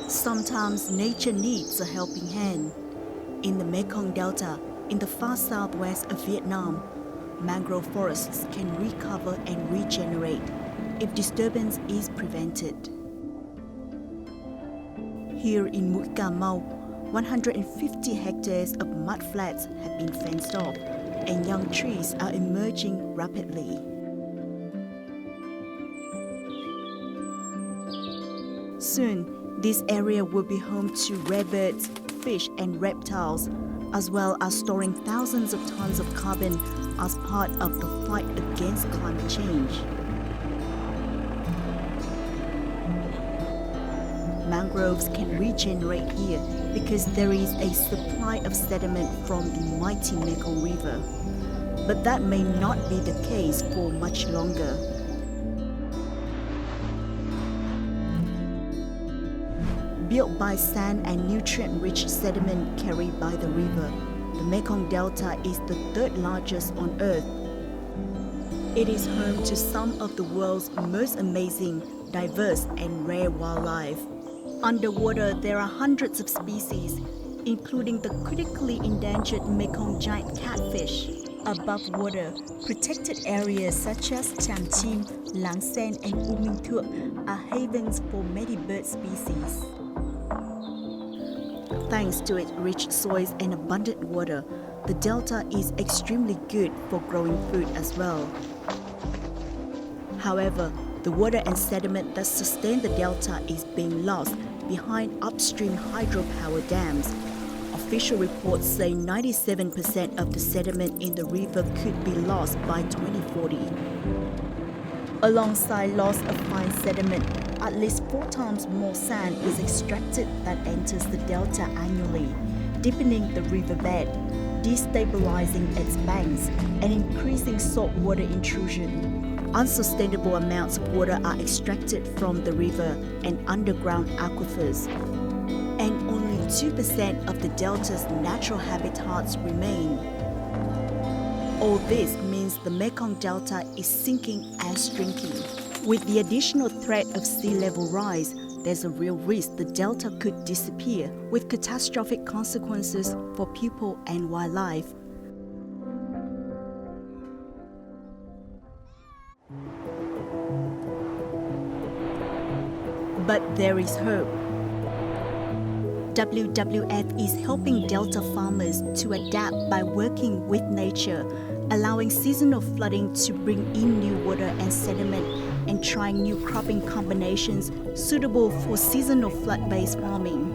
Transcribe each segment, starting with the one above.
Sometimes nature needs a helping hand. In the Mekong Delta, in the far southwest of Vietnam, mangrove forests can recover and regenerate if disturbance is prevented. Here in Mũi Cà Mau, 150 hectares of mudflats have been fenced off and young trees are emerging rapidly. Soon, this area will be home to rare birds, fish and reptiles, as well as storing thousands of tons of carbon as part of the fight against climate change. Mangroves can regenerate here because there is a supply of sediment from the mighty Mekong River. But that may not be the case for much longer. Built by sand and nutrient-rich sediment carried by the river, the Mekong Delta is the third largest on Earth. It is home to some of the world's most amazing, diverse and rare wildlife. Underwater, there are hundreds of species, including the critically endangered Mekong giant catfish. Above water, protected areas such as Tràm Chim, Láng Sen and U Minh Thuột are havens for many bird species. Thanks to its rich soils and abundant water, the delta is extremely good for growing food as well. However, the water and sediment that sustain the delta is being lost behind upstream hydropower dams. Official reports say 97% of the sediment in the river could be lost by 2040. Alongside loss of fine sediment, at least 4 times more sand is extracted that enters the delta annually, deepening the riverbed, destabilizing its banks, and increasing saltwater intrusion. Unsustainable amounts of water are extracted from the river and underground aquifers, and only 2% of the delta's natural habitats remain. All this means the Mekong Delta is sinking and shrinking. With the additional threat of sea level rise, there's a real risk the delta could disappear with catastrophic consequences for people and wildlife. But there is hope. WWF is helping delta farmers to adapt by working with nature, allowing seasonal flooding to bring in new water and sediment, and trying new cropping combinations suitable for seasonal flood-based farming.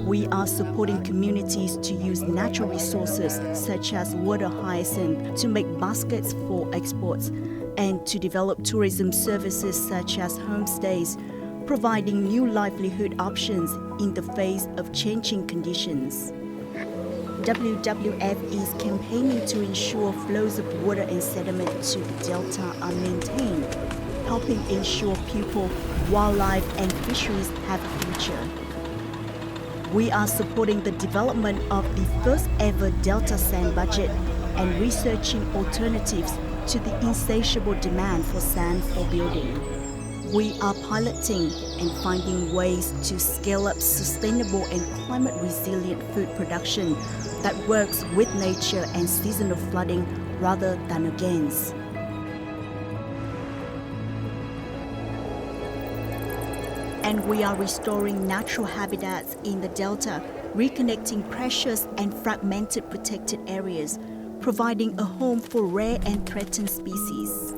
We are supporting communities to use natural resources such as water hyacinth to make baskets for exports, and to develop tourism services such as homestays, providing new livelihood options in the face of changing conditions. WWF is campaigning to ensure flows of water and sediment to the delta are maintained, helping ensure people, wildlife and fisheries have a future. We are supporting the development of the first ever delta sand budget and researching alternatives to the insatiable demand for sand for building. We are piloting and finding ways to scale up sustainable and climate-resilient food production that works with nature and seasonal flooding rather than against. And we are restoring natural habitats in the delta, reconnecting precious and fragmented protected areas, providing a home for rare and threatened species.